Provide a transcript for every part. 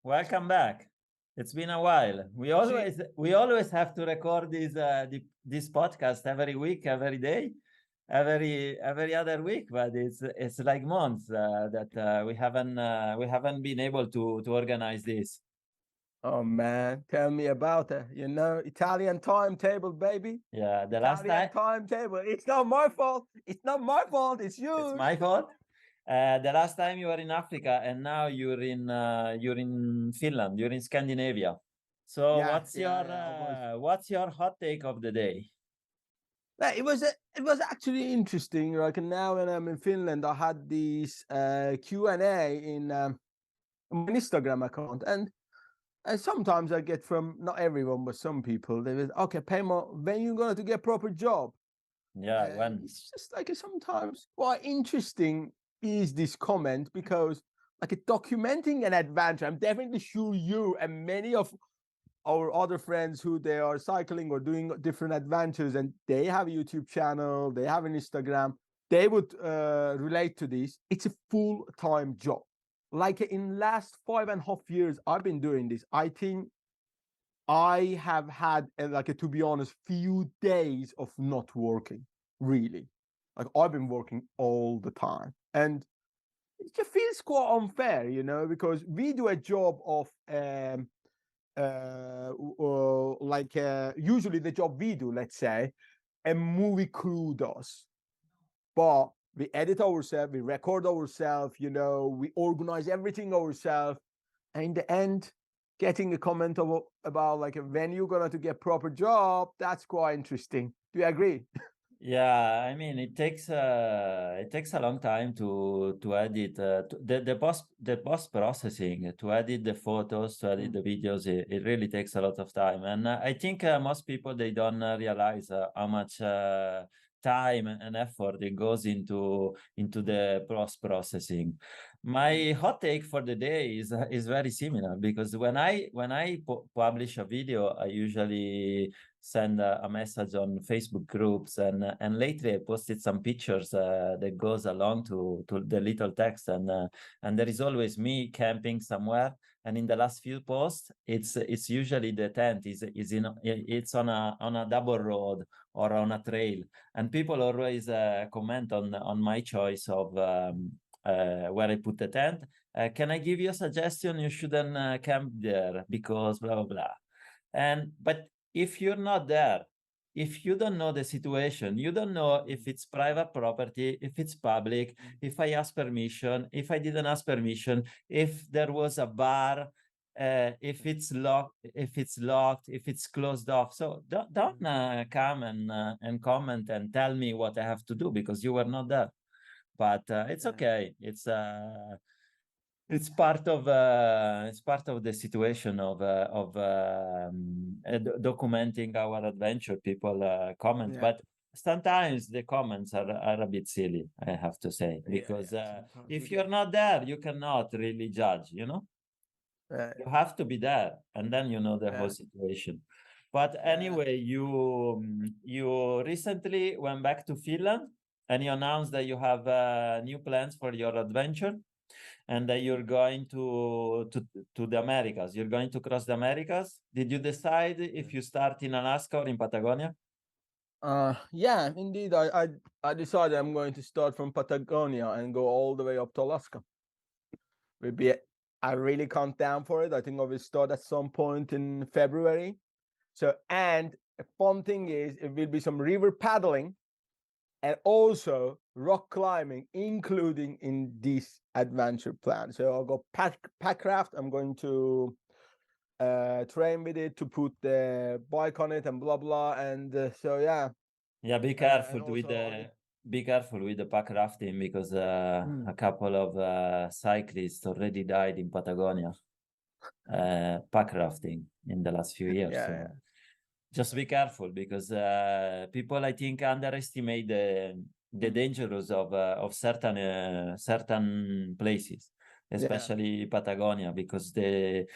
Welcome back. It's been a while. We always have to record this podcast every week, every day, every other week, but it's like months that we haven't been able to organize this. Oh man, tell me about it. You know, Italian timetable, baby. Yeah, the last Italian time timetable. It's not my fault. It's not my fault. It's it's yours. my fault. The last time you were in Africa, and now you're in Finland. You're in Scandinavia. So Yeah, yeah, yeah. I was. what's your hot take of the day? It was actually interesting. Like now when I'm in Finland, I had this Q&A in my Instagram account, and sometimes I get from not everyone, but some people. They was okay, Peyman, when you going to get proper job? Yeah, And when it's just like sometimes quite interesting is this comment because documenting an adventure. I'm definitely sure you and many of our other friends who they are cycling or doing different adventures and they have a YouTube channel, they have an Instagram, they would relate to this. It's a full-time job. Like in last 5.5 years, I've been doing this. I think I have had to be honest, few days of not working, really. Like I've been working all the time. And it just feels quite unfair, you know, because we do a job of usually the job we do, let's say, a movie crew does. But we edit ourselves, we record ourselves, you know, we organize everything ourselves. And in the end, getting a comment about like when you're gonna to get proper job, that's quite interesting. Do you agree? Yeah, I mean it takes a long time to edit the post processing, to edit the photos, to edit the videos. It really takes a lot of time, and I think most people, they don't realize how much time and effort it goes into the post processing. My hot take for the day is very similar, because when I publish a video, I usually send a message on Facebook groups, and lately I posted some pictures that goes along to the little text, and there is always me camping somewhere. And in the last few posts, it's usually the tent it's on a double road or on a trail, and people always comment on my choice of where I put the tent. Can I give you a suggestion? You shouldn't camp there because blah blah blah. But if you're not there, if you don't know the situation, you don't know if it's private property, if it's public, if I ask permission, if I didn't ask permission, if there was a bar, if it's locked, if it's closed off. So don't come and comment and tell me what I have to do, because you were not there. But it's okay. It's part of the situation of documenting our adventure. People comment, Yeah. but sometimes the comments are a bit silly, I have to say, because Sometimes if we you're get. not there, you cannot really judge. You have to be there, and then you know the whole situation. But anyway, you recently went back to Finland, and you announced that you have new plans for your adventure, and that you're going to the Americas. You're going to cross the Americas. Did you decide if you start in Alaska or in Patagonia? Yeah, indeed. I decided I'm going to start from Patagonia and go all the way up to Alaska. Maybe I really count down for it. I think I will start at some point in February. So, and a fun thing is it will be some river paddling and also rock climbing, including in this adventure plan. So I'll go packraft. I'm going to train with it to put the bike on it and blah blah. And so yeah. Yeah, be And careful with also the pack rafting, because a couple of cyclists already died in Patagonia pack rafting in the last few years. yeah, So yeah. just be careful, because people, I think, underestimate the dangers of certain places, especially Patagonia, because the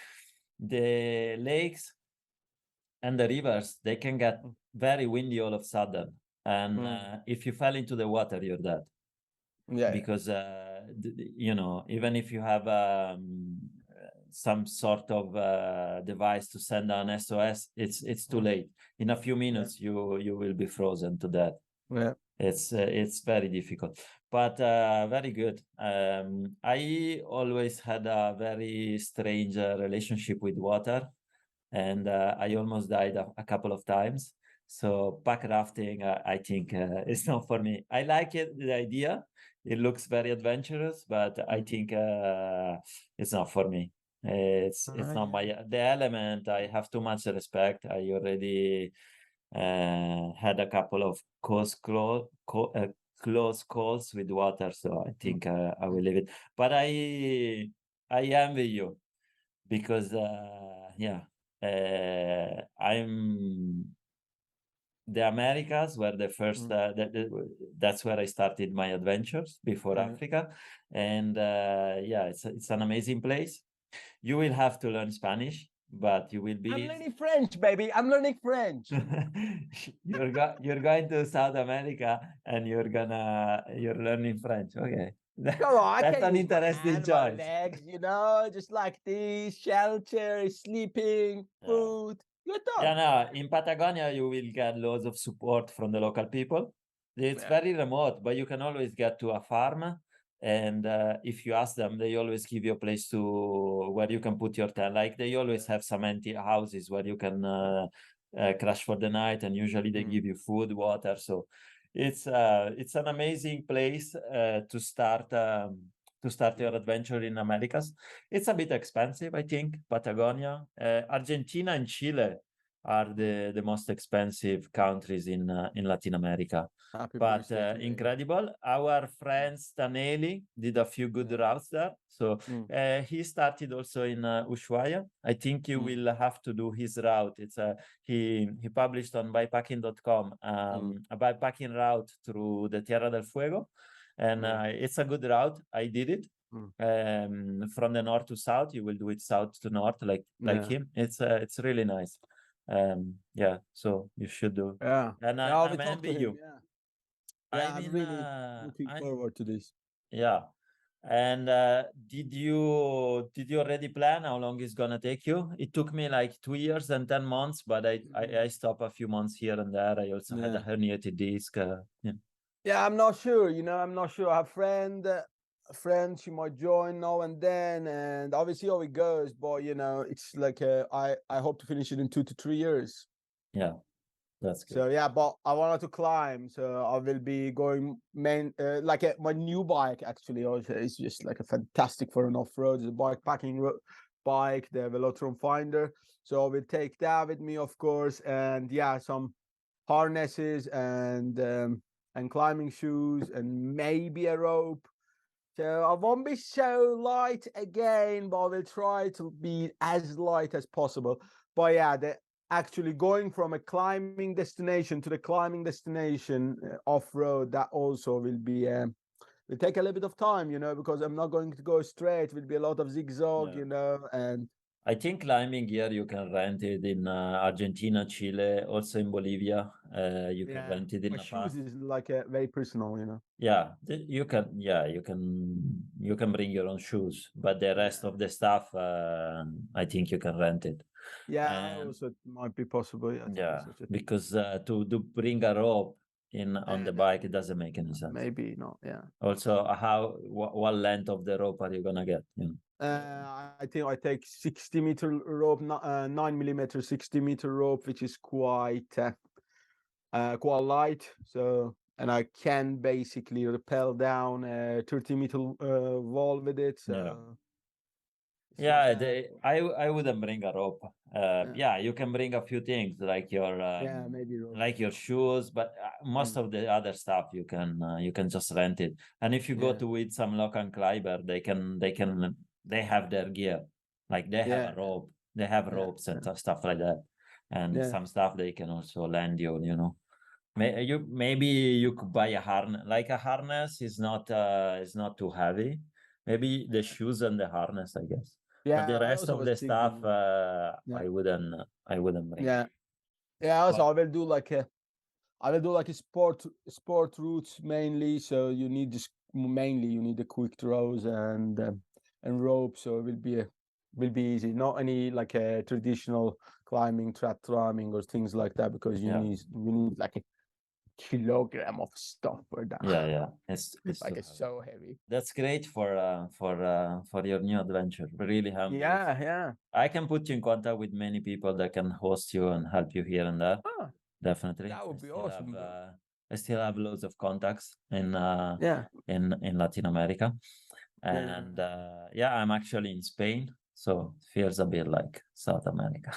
lakes and the rivers, they can get very windy all of a sudden, and if you fell into the water, you're dead. Yeah. Because even if you have some sort of device to send an SOS, it's too late. In a few minutes, you will be frozen to death. Yeah. It's very difficult, but very good. I always had a very strange relationship with water, and I almost died a couple of times. So pack rafting, I think is not for me. I like it, the idea. It looks very adventurous, but I think it's not for me. It's not the element. I have too much respect. I already had a couple of close calls with water, so I think I will leave it. But I envy you because I'm the Americas were the first. That's where I started my adventures before Africa, and it's an amazing place. You will have to learn Spanish, but you will be. I'm learning French, baby. I'm learning French. You're going to South America and you're learning French. Okay. Come on, I That's can an use interesting my choice. legs, just like this, shelter, sleeping, food. You're done. Yeah, no, in Patagonia, you will get loads of support from the local people. It's very remote, but you can always get to a farm. And if you ask them, they always give you a place where you can put your tent. Like they always have some empty houses where you can crash for the night, and usually they give you food, water. So it's an amazing place to start your adventure in Americas. It's a bit expensive, I think. Patagonia, Argentina, and Chile are the most expensive countries in Latin America. But incredible. Our friend Stanley did a few good routes there. So he started also in Ushuaia. I think you will have to do his route. It's he published on bikepacking.com a bikepacking route through the Tierra del Fuego. And it's a good route. I did it. From the north to south, you will do it south to north, like him. It's really nice. So you should do. And I'm envy you. I'm really looking forward to this. Yeah. And did you already plan how long it's gonna take you? It took me like 2 years and 10 months, but I stopped a few months here and there. I also had a herniated disc. Yeah, I'm not sure. I'm not sure. I have a friend, she might join now and then, and obviously how it goes. But it's like I hope to finish it in 2 to 3 years. Yeah, that's good. So but I wanted to climb, so I will be going my new bike actually. Also, it's just like a fantastic for an off-road. It's a bikepacking bike. They have a Lotron Finder, so I will take that with me, of course, and some harnesses and climbing shoes and maybe a rope. So I won't be so light again, but I will try to be as light as possible. But actually going from a climbing destination to the climbing destination off-road, that also will be will take a little bit of time, because I'm not going to go straight. It will be a lot of zigzag, and I think climbing gear you can rent it in Argentina, Chile, also in Bolivia. You can rent it in my shoes is like very personal, Yeah, you can bring your own shoes, but the rest of the stuff, I think you can rent it. Also it might be possible. Because to bring a rope on the bike, it doesn't make any sense. Maybe not. Also, what length of the rope are you gonna get? I think I take 60-meter rope, 9mm 60-meter rope, which is quite light. So, and I can basically rappel down a 30-meter wall with it. So. I wouldn't bring a rope. You can bring a few things like your maybe rope. like your shoes, but most of the other stuff you can just rent it. And if you go to with some local climber, they have their gear, like they have a rope, they have ropes and stuff like that, and some stuff they can also lend you. Maybe you could buy a harness. Like a harness is not too heavy. Maybe the shoes and the harness, I guess. But the rest of the stuff, I wouldn't bring. Also, I will do like a sport routes mainly. So you need you need the quick throws and rope. So it will be will be easy. Not any like a traditional climbing, trap climbing, or things like that, because you need like a kilogram of stuff for that. Yeah. It's like it's so heavy. That's great for your new adventure. Really handy. Yeah. I can put you in contact with many people that can host you and help you here and there. Ah, Definitely. that would be awesome. I still have loads of contacts in Yeah. in Latin America. And I'm actually in Spain, so it feels a bit like South America.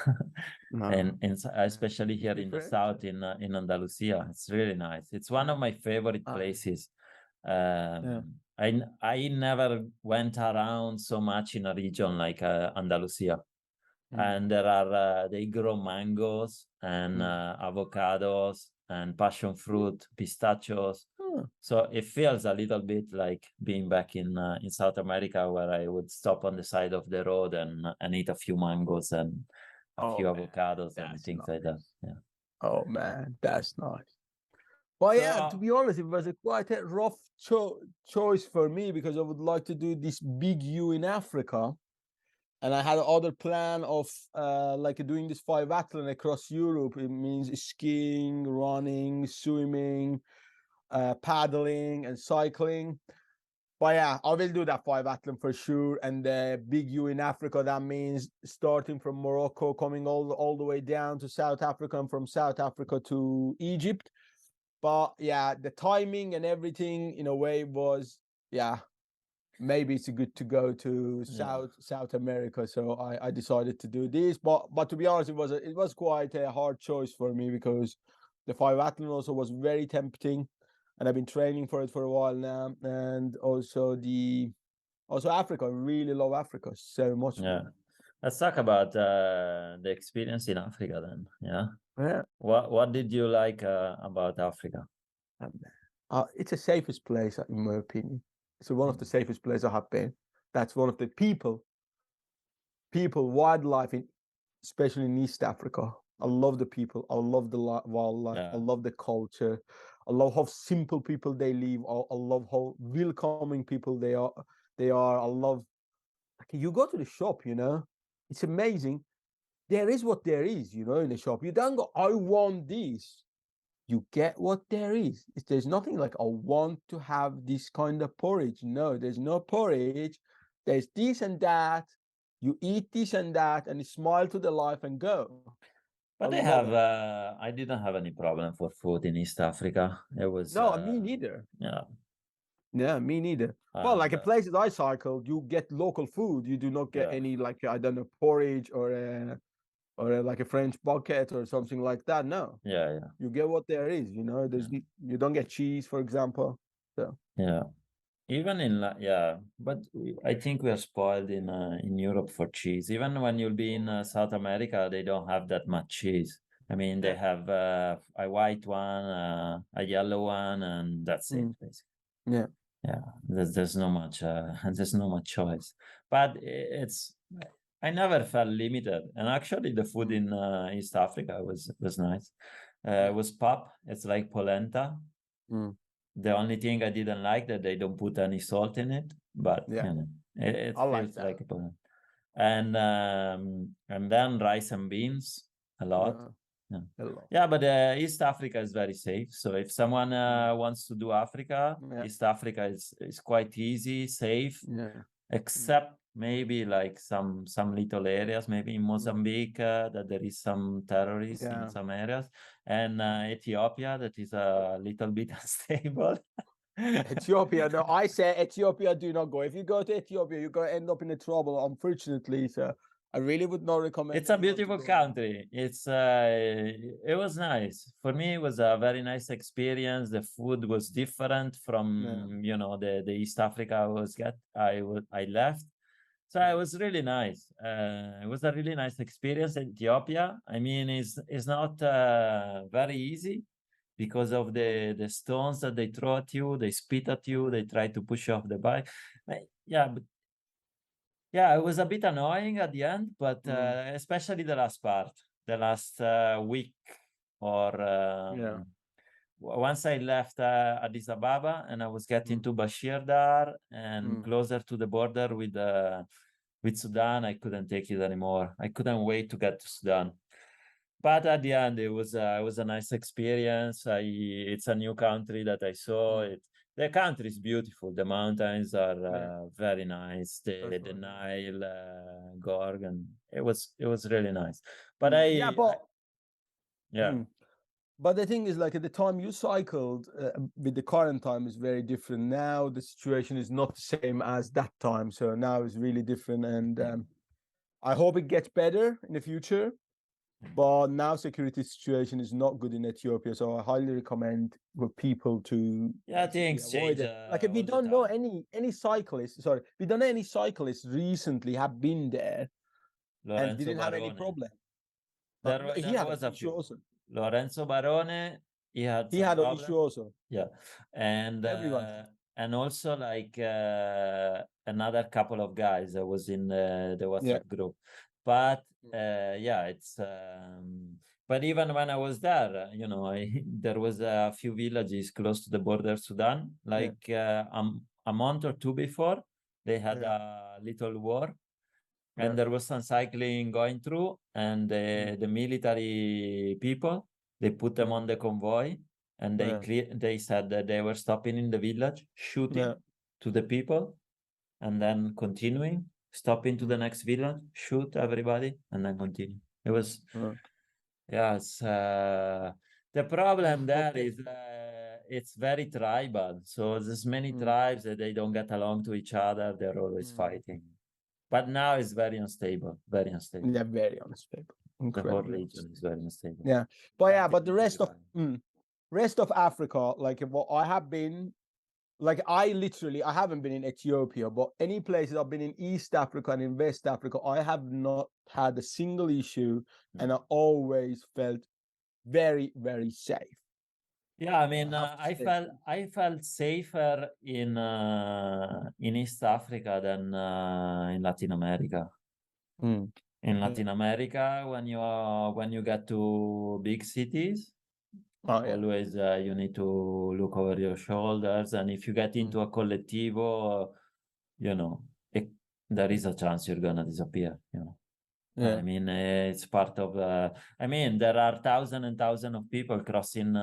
and especially here in the south, in Andalusia, it's really nice. It's one of my favorite places. I never went around so much in a region like Andalusia. And they grow mangoes and avocados and passion fruit, pistachios. So it feels a little bit like being back in South America, where I would stop on the side of the road and eat a few mangoes and a few avocados and things like that. Yeah. Oh man, that's nice. Well, yeah, to be honest, it was quite a rough choice for me, because I would like to do this big U in Africa. And I had other plan of like doing this 5-athlon across Europe. It means skiing, running, swimming, paddling, and cycling. But yeah, I will do that 5-athlon for sure. And the big U in Africa, that means starting from Morocco, coming all the way down to South Africa, and from South Africa to Egypt. But yeah, the timing and everything in a way was, maybe it's good to go to South America. So I decided to do this. But to be honest, it was quite a hard choice for me, because the 5-athlon also was very tempting, and I've been training for it for a while now. And also Africa. I really love Africa so much. Yeah. Let's talk about the experience in Africa then. Yeah. What did you like about Africa? It's the safest place, in my opinion. It's one of the safest places I have been. That's one of the people, wildlife, especially in East Africa. I love the people. I love the wildlife. I love the culture. I love how simple people they live. I love how welcoming people they are. I love, like, you go to the shop, it's amazing. There is what there is, in the shop. You don't go, I want this. You get what there is. There's nothing like, I want to have this kind of porridge. No, there's no porridge. There's this and that. You eat this and that, and you smile to the life and go. But I didn't have any problem for food in East Africa. It was me neither. Yeah, me neither. Well, like in places I cycled, you get local food. You do not get any, like, I don't know, porridge or like a French bucket or something like that. No. Yeah. You get what there is. You don't get cheese, for example. So yeah. Even in but I think we are spoiled in Europe for cheese. Even when you'll be in South America, they don't have that much cheese. I mean, they have a white one, a yellow one, and that's it, basically. Yeah. There's no much there's no much choice. But I never felt limited. And actually, the food in East Africa was nice. It was pap. It's like polenta. The only thing I didn't like that they don't put any salt in it, but it feels like a polenta. And then rice and beans a lot. But East Africa is very safe. So if someone wants to do Africa, East Africa is quite easy, safe, except maybe like some little areas, maybe in Mozambique, that there is some terrorists in some areas, and Ethiopia, that is a little bit unstable. Ethiopia, no, I say Ethiopia, do not go. If you go to Ethiopia, you're going to end up in trouble, unfortunately. So I really would not recommend. It's a beautiful country. It was nice. For me, it was a very nice experience. The food was different from the East Africa I left. So it was really nice. It was a really nice experience in Ethiopia. I mean, it's not very easy because of the stones that they throw at you. They spit at you. They try to push you off the bike. But it was a bit annoying at the end, but especially the last part, the last week, or once I left Addis Ababa and I was getting to Bashir Dar and closer to the border with Sudan, I couldn't take it anymore. I couldn't wait to get to Sudan. But at the end, it was a nice experience. It's a new country that I saw. The country is beautiful. The mountains are very nice. The Nile, Gorgon. It was really nice. But But the thing is, like at the time you cycled, with the current time is very different. Now the situation is not the same as that time. So now it's really different, and I hope it gets better in the future. But now security situation is not good in Ethiopia, so I highly recommend for people to things avoid change. it. Like if we don't know any cyclists, we don't know any cyclists recently have been there and didn't have any problem. He had an issue also. Lorenzo Barone, he had an issue also. Yeah, and everyone. And also like another couple of guys that was in the WhatsApp group. But it's but even when I was there, you know, there was a few villages close to the border of Sudan, like a month or two before they had a little war, and there was some cycling going through, and the military people, they put them on the convoy, and they said that they were stopping in the village, shooting to the people, and then continuing, stopping to the next village, shoot everybody, and then continue. It was the problem there is it's very tribal, so there's many tribes that they don't get along to each other. They're always fighting. But now it's very unstable, very unstable. Yeah, very unstable. The whole region is very unstable. Yeah, but the rest of Africa, like what I have been, like I haven't been in Ethiopia, but any places I've been in East Africa and in West Africa, I have not had a single issue, and I always felt very, very safe. Yeah, I mean, I felt safer in East Africa than in Latin America. In Latin America, when you get to big cities, always you need to look over your shoulders, and if you get into a collectivo, you know, there is a chance you're gonna disappear. You know. I mean, it's part of. I mean, there are thousands and thousands of people crossing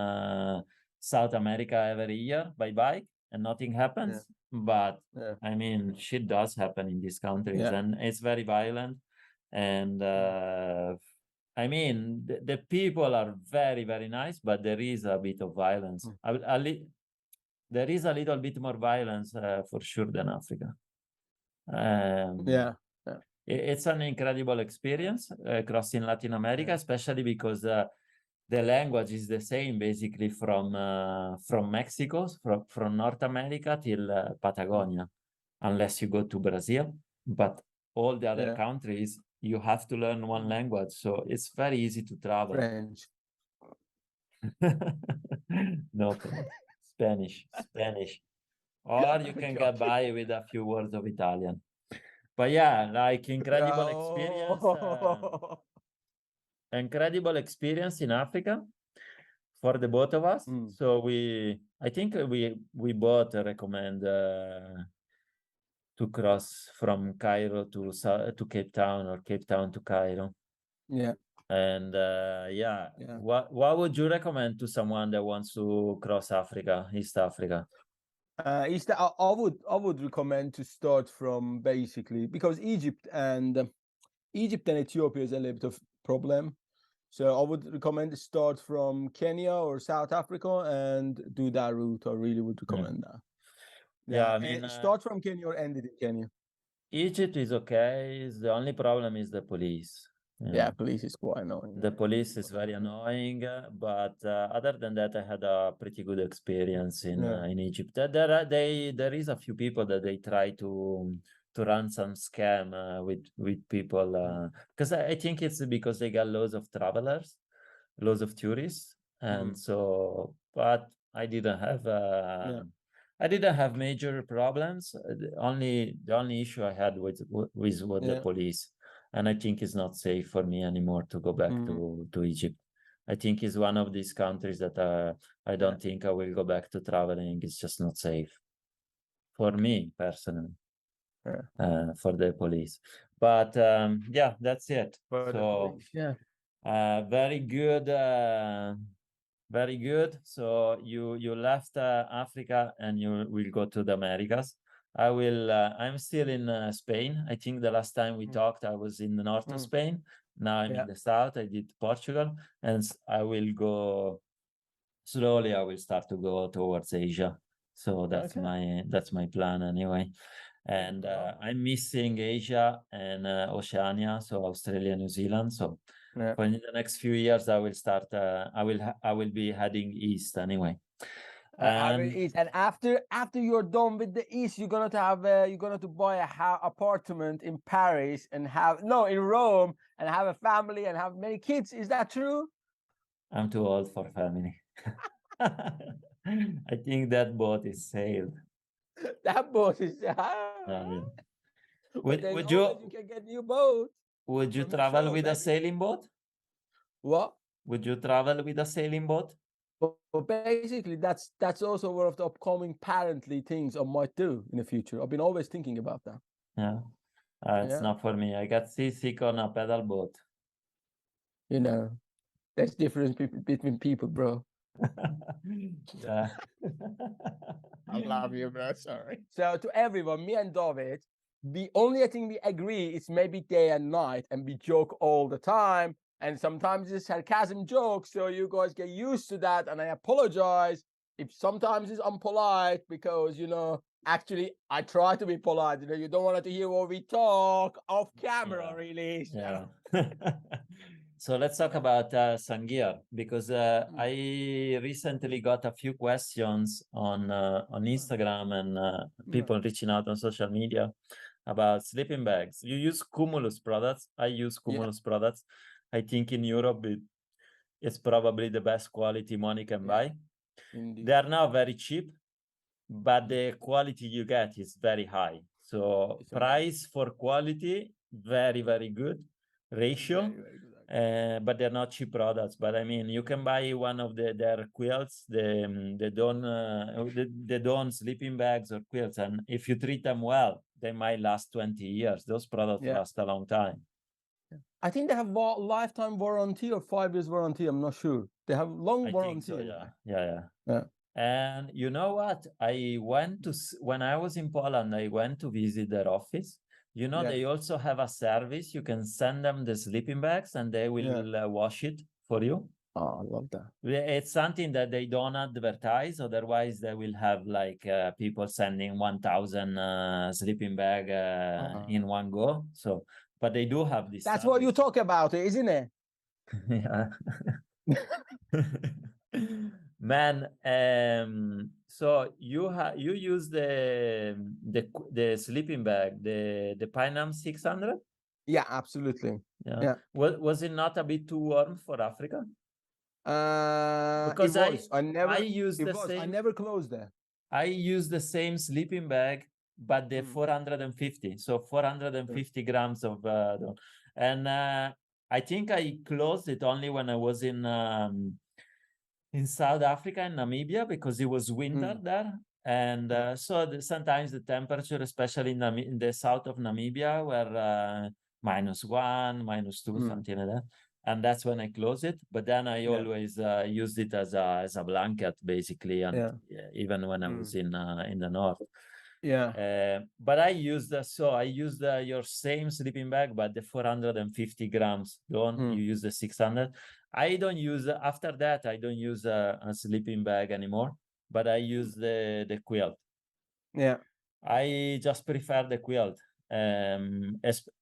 South America every year by bike, and nothing happens. But I mean, shit does happen in these countries, and it's very violent. And I mean, the people are very, very nice, but there is a bit of violence. There is a little bit more violence for sure than Africa. It's an incredible experience crossing Latin America, especially because the language is the same basically from Mexico, from North America till Patagonia, unless you go to Brazil. But all the other countries, you have to learn one language, so it's very easy to travel. French. No, Spanish. Or you can get by with a few words of Italian. But yeah, like incredible experience in Africa for the both of us. So I think we both recommend to cross from Cairo to Cape Town, or Cape Town to Cairo. Yeah. And what would you recommend to someone that wants to cross Africa, East Africa? I would recommend to start from basically, because Egypt and Ethiopia is a little bit of problem. So I would recommend to start from Kenya or South Africa and do that route. I really would recommend that. Yeah, I mean, start from Kenya or end it in Kenya. Egypt is okay. The only problem is the police. Yeah, police is quite annoying. The police is very annoying, but other than that, I had a pretty good experience in Egypt. There is a few people that they try to run some scam with people, because I think it's because they got loads of travelers, loads of tourists, and so. But I didn't have major problems. The only issue I had was the police. And I think it's not safe for me anymore to go back to Egypt. I think it's one of these countries that I don't think I will go back to traveling. It's just not safe for me personally. for the police. But yeah, that's it. For the So police, yeah. very good, very good. So you left Africa and you will go to the Americas. I will. I'm still in Spain. I think the last time we talked, I was in the north of Spain. Now I'm in the south. I did Portugal, and I will go slowly. I will start to go towards Asia. So that's my plan anyway. And I'm missing Asia and Oceania, so Australia, New Zealand. So for in the next few years, I will start. I will be heading east anyway. And after you're done with the east, you're gonna to buy a apartment in Paris and in Rome and have a family and have many kids. Is that true? I'm too old for family. I think that boat is sailed. That boat is. Yeah. Would you can get new boat? Would you travel with a sailing boat? What? Would you travel with a sailing boat? But basically, that's also one of the upcoming apparently things I might do in the future. I've been always thinking about that. Yeah, it's not for me. I got seasick on a pedal boat. You know, there's difference between people, bro. Yeah. I love you, bro. Sorry. So to everyone, me and David, the only thing we agree is maybe day and night, and we joke all the time. And sometimes it's sarcasm jokes, so you guys get used to that. And I apologize if sometimes it's unpolite because, actually I try to be polite. You don't want to hear what we talk off camera, really. Yeah. So let's talk about some gear, because I recently got a few questions on Instagram and people reaching out on social media about sleeping bags. You use Cumulus products. I use Cumulus products. I think in Europe it's probably the best quality money can buy. Indeed. They are now very cheap, but the quality you get is very high. So price for quality, very, very good ratio. But they're not cheap products. But I mean, you can buy one of their quilts, the Dawn sleeping bags or quilts, and if you treat them well, they might last 20 years. Those products last a long time. I think they have lifetime warranty or 5 years warranty. I'm not sure. They have long warranty. So, yeah. And you know what? When I was in Poland, I went to visit their office. They also have a service. You can send them the sleeping bags and they will wash it for you. Oh, I love that. It's something that they don't advertise. Otherwise, they will have people sending 1,000 sleeping bag in one go. So, but they do have this. That's service. What you talk about, isn't it? Yeah. Man, so you use the sleeping bag, the Peyman 600? Yeah, absolutely. Yeah. Was it not a bit too warm for Africa? Because I never closed there. I use the same sleeping bag, but the 450, so 450 grams of and I think I closed it only when I was in South Africa and Namibia, because it was winter there. And so sometimes the temperature, especially in the south of Namibia, were -1, -2, something like that. And that's when I close it. But then I always used it as a blanket, basically, and even when I was in the north. But I used your same sleeping bag, but the 450 grams. You use the 600. I don't use after that. I don't use a sleeping bag anymore, but I use the quilt. Yeah, I just prefer the quilt,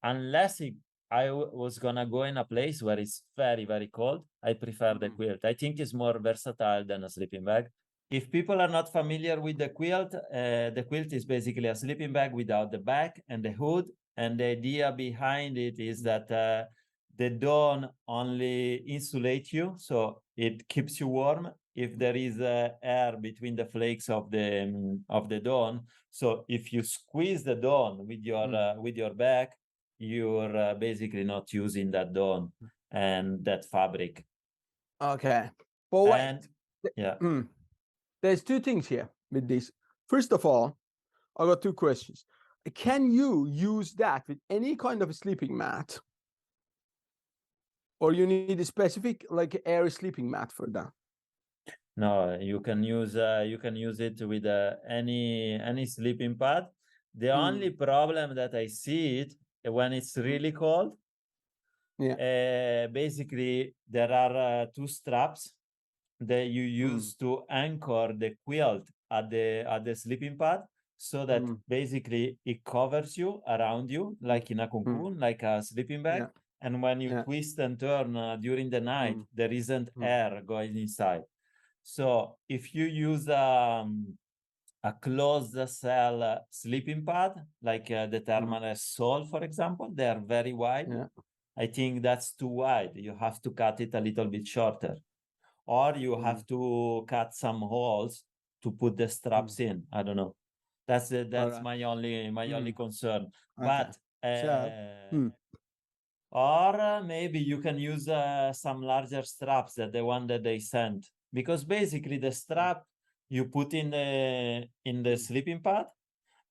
unless I was gonna go in a place where it's very, very cold. I prefer the quilt. I think it's more versatile than a sleeping bag. If people are not familiar with the quilt is basically a sleeping bag without the back and the hood. And the idea behind it is that the dawn only insulates you, so it keeps you warm if there is air between the flakes of the dawn. So if you squeeze the dawn with your back, you're basically not using that dawn and that fabric. Okay, but wait. There's two things here with this. First of all, I got two questions. can you use that with any kind of sleeping mat, or you need a specific like air sleeping mat for that? No, you can use it with any sleeping pad. The only problem that I see it when it's really cold, basically there are two straps that you use to anchor the quilt at the sleeping pad, so that basically it covers you around you like in a cocoon, like a sleeping bag. And when you twist and turn during the night, there isn't air going inside. So if you use a closed cell sleeping pad, like the Thermaless Sol, for example, they are very wide. I think that's too wide. You have to cut it a little bit shorter, or you have to cut some holes to put the straps in. I don't know. That's my only concern. Okay. But or maybe you can use some larger straps than the one that they sent, because basically the strap you put in the sleeping pad,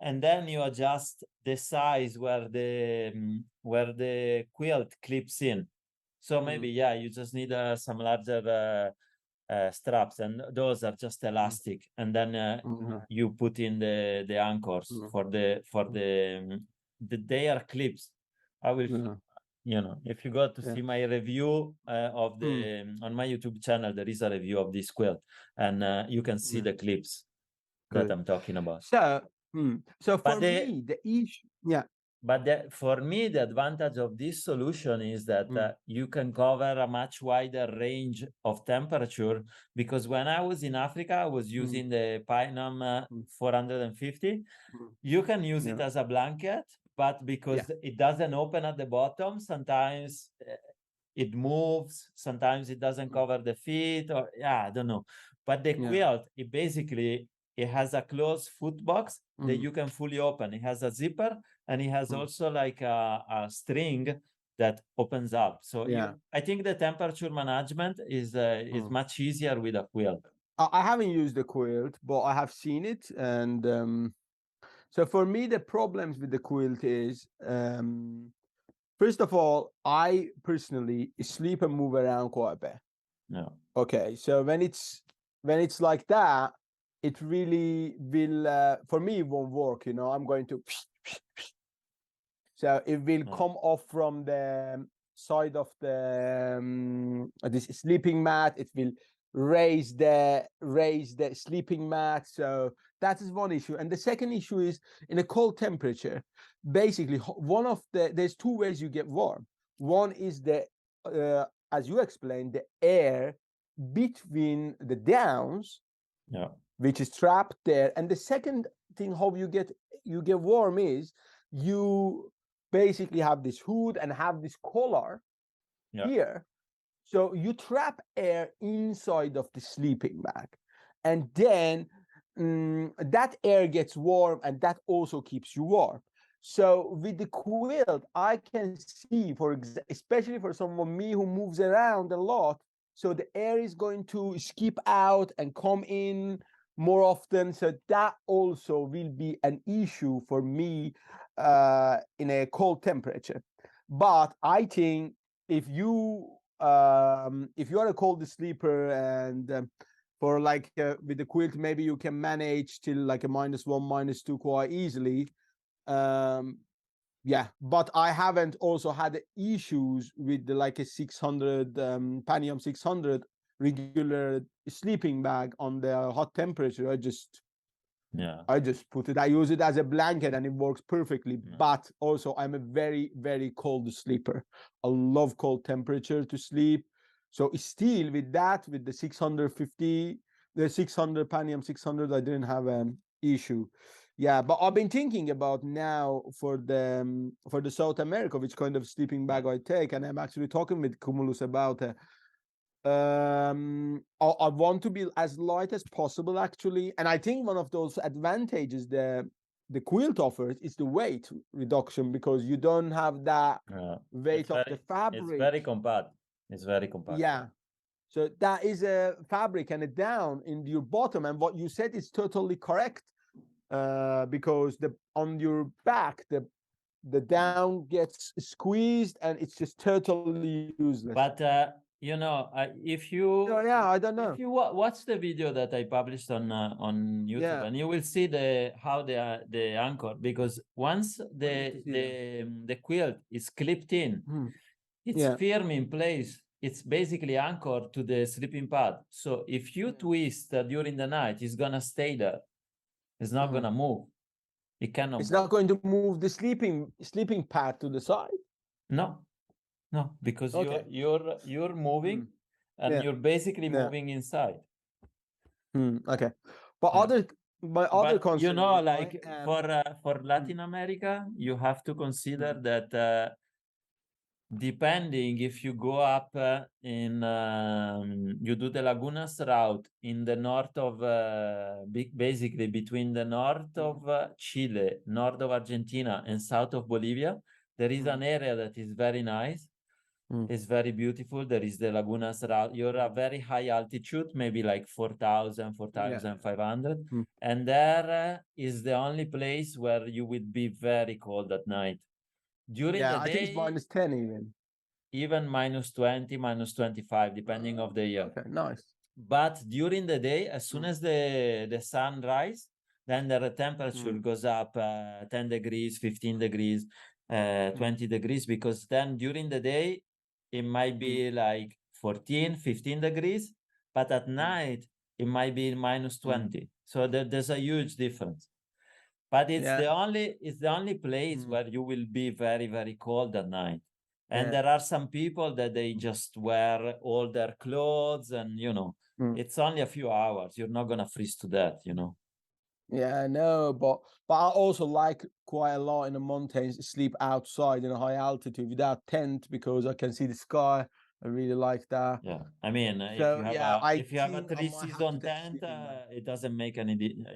and then you adjust the size where the quilt clips in. So maybe you just need some larger straps, and those are just elastic, and then you put in the anchors for the they are clips. I will if you go to see my review of the on my YouTube channel, there is a review of this quilt, and you can see the clips that I'm talking about. So for me, the issue, but for me, the advantage of this solution is that you can cover a much wider range of temperature, because when I was in Africa, I was using the Peyman 450. You can use it as a blanket, but because it doesn't open at the bottom, sometimes it moves, sometimes it doesn't cover the feet, or I don't know. But the quilt, it has a closed foot box that you can fully open. It has a zipper, and it has also like a string that opens up. So I think the temperature management is much easier with a quilt. I haven't used the quilt, but I have seen it, and so for me, the problems with the quilt is, first of all, I personally sleep and move around quite a bit. No. Okay, so when it's like that, it really will for me it won't work. I'm going to so it will come off from the side of the this sleeping mat. It will raise the sleeping mat. So that is one issue. And the second issue is, in a cold temperature, basically there's two ways you get warm. One is as you explained, the air between the downs, which is trapped there. And the second thing how you get warm is you basically have this hood and have this collar here. So you trap air inside of the sleeping bag, and then that air gets warm, and that also keeps you warm. So with the quilt, I can see, especially for someone me who moves around a lot, so the air is going to skip out and come in more often. So that also will be an issue for me in a cold temperature. But I think if you are a cold sleeper, and for like with the quilt, maybe you can manage till like a -1, -2 quite easily. But I haven't also had issues with like a 600 Patagonia 600 regular sleeping bag on the hot temperature. I just put it. I use it as a blanket, and it works perfectly. But also, I'm a very, very cold sleeper. I love cold temperature to sleep. So still with the 650, the 600 Patagonia 600, I didn't have an issue. But I've been thinking about now for the South America, which kind of sleeping bag I take, and I'm actually talking with Cumulus about it. I want to be as light as possible, actually, and I think one of those advantages the quilt offers is the weight reduction, because you don't have that weight of the fabric. It's very compact. So that is a fabric and a down in your bottom, and what you said is totally correct. because on your back the down gets squeezed and it's just totally useless. But you know, if you yeah, I don't if know. you watch the video that I published on YouTube, Yeah. and you will see how the anchor, because once the quilt is clipped in, it's Yeah. firm in place. It's basically anchored to the sleeping pad. So if you twist during the night, it's gonna stay there. It's not gonna move. It cannot It's move. not going to move the sleeping pad to the side. No, no, because Okay. you're moving, and Yeah. you're basically Yeah. moving inside. Okay. But Yeah. my other But you concern know, is like for Latin America, you have to consider that depending if you go up you do the Lagunas route in the north of basically between the north of Chile, north of Argentina, and south of Bolivia, there is an area that is very nice. It's very beautiful. There is the Lagunas route. You're a very high altitude, maybe like 4,000, 4,500. And there is the only place where you will be very cold at night. During the I think it's day, -10 even -20, -25, depending of the year. Okay, nice. But during the day, as soon as the sun rise, then the temperature goes up 10 degrees, 15 degrees, 20 degrees, because then during the day, it might be like 14, 15 degrees, but at night, it might be -20. So there's a huge difference. But it's the only place where you will be very, very cold at night. And there are some people that they just wear all their clothes, and it's only a few hours. You're not gonna freeze to death, Yeah, I know, but I also like quite a lot in the mountains, sleep outside in a high altitude without tent because I can see the sky. I really like that. Yeah, I mean, So if you have a three-season tent, it doesn't make any.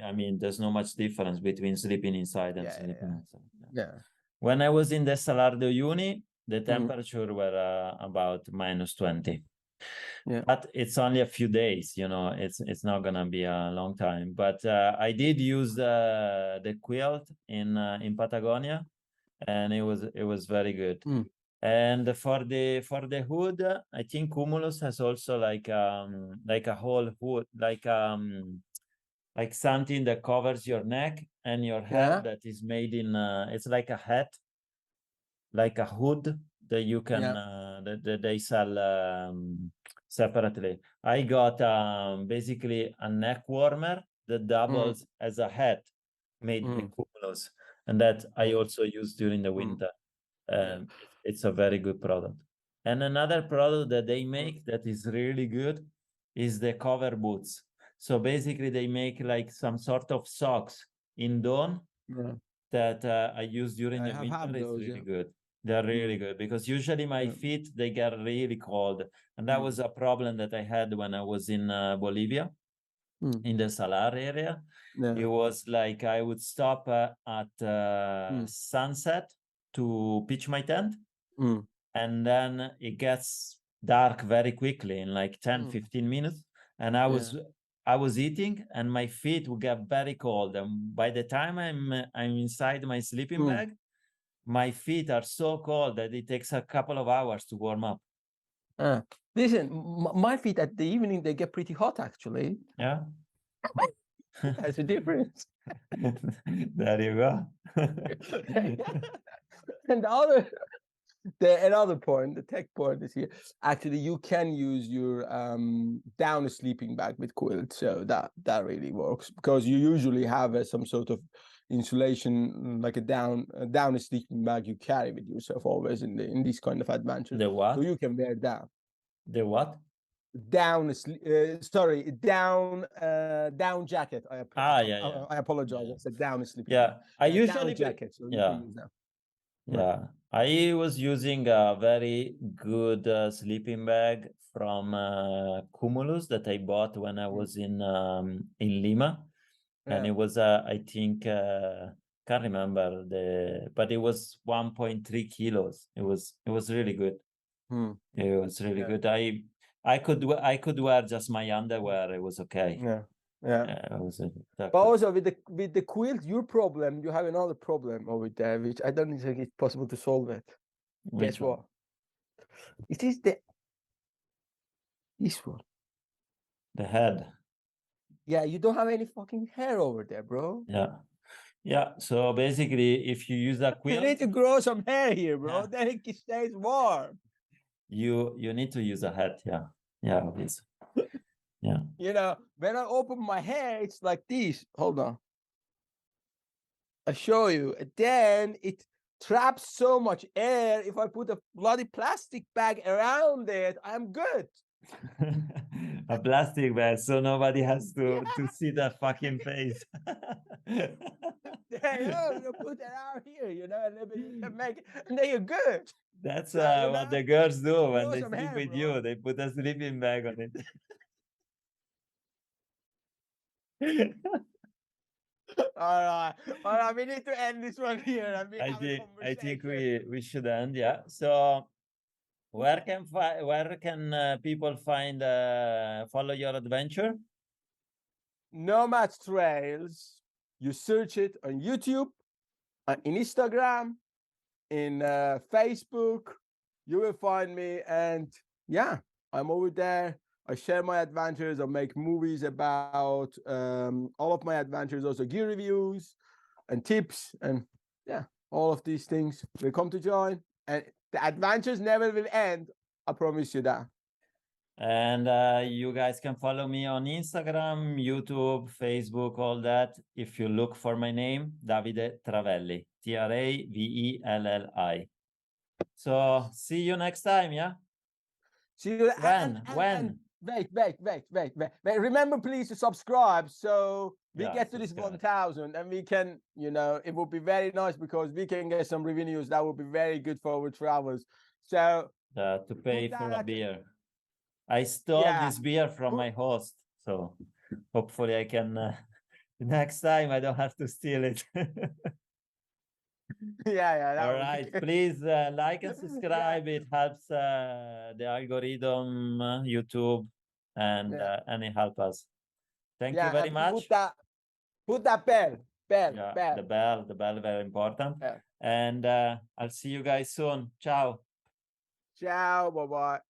I mean, there's no much difference between sleeping inside and sleeping outside. Yeah. When I was in the Salar de Uyuni, the temperature were about -20. Yeah. But it's only a few days, it's not gonna be a long time. But I did use the quilt in Patagonia, and it was very good. And for the hood, I think Cumulus has also like a whole hood, like something that covers your neck and your head, that is made in it's like a hat, like a hood that you can that they sell separately. I got basically a neck warmer that doubles as a hat made by Cumulus, and that I also use during the winter. It's a very good product. And another product that they make that is really good is the cover boots. So basically they make like some sort of socks in dawn that I use during the winter. It's really good. They're really good because usually my feet, they get really cold. And that was a problem that I had when I was in Bolivia, in the Salar area. It was like I would stop at sunset to pitch my tent. And then it gets dark very quickly in like 10, 15 minutes. And I was eating and my feet would get very cold. And by the time I'm inside my sleeping bag, my feet are so cold that it takes a couple of hours to warm up. Listen, my feet at the evening, they get pretty hot actually. Yeah. That's a difference. There you go. And another point, the tech point is here. Actually, you can use your down sleeping bag with Quilt, so that really works because you usually have some sort of insulation, like a down sleeping bag you carry with yourself always in these kind of adventures. The what? So you can wear down. The what? Down jacket. I apologize. I said down sleeping. Yeah, I usually down jacket. So you can use that. Yeah, I was using a very good sleeping bag from Cumulus that I bought when I was in Lima, and it was I think can't remember but it was 1.3 kilos. It was really good. It was really good. I could wear just my underwear. It was okay. Yeah. It was a But also with the quilt, your problem, you have another problem over there, which I don't think it's possible to solve it. Guess what? It is this one. The head. Yeah, you don't have any fucking hair over there, bro. Yeah. So basically, if you use a You quilt, need to grow some hair here, bro. Yeah. Then it stays warm. you need to use a hat. Yeah, obviously. Yeah. You know, when I open my hair, it's like this. Hold on. I show you. And then it traps so much air. If I put a bloody plastic bag around it, I'm good. A plastic bag, so nobody has to see that fucking face. You put it out here, you know, and then you can make it, and then you're good. That's So, you what know, the girls do when grow they some sleep hair, with bro. you. They put a sleeping bag on it. All right. We need to end this one here. And we I have a think conversation. we should end. Yeah. So where can people find follow your adventure? Nomadstrails. You search it on YouTube, in Instagram, in Facebook. You will find me, and yeah, I'm over there. I share my adventures. I make movies about all of my adventures, also gear reviews and tips, and yeah, all of these things. Will come to join, and the adventures never will end. I promise you that. And you guys can follow me on Instagram, YouTube, Facebook, all that. If you look for my name, Davide Travelli, Travelli. So see you next time, yeah? See you. When? Wait. Remember, please, to subscribe so we Yeah, get to this subscribe. 1,000, and we can, you know, it would be very nice because we can get some revenues that would be very good for our travels. So To pay for a that- beer. I stole yeah. this beer from my host, so hopefully I can. Next time I don't have to steal it. Yeah. That All would be right, good. please like and subscribe. It helps the algorithm, YouTube, and it helps us. Thank you very And much. put that bell. Yeah, the bell, very important. Bell. And I'll see you guys soon. Ciao. Ciao. Bye.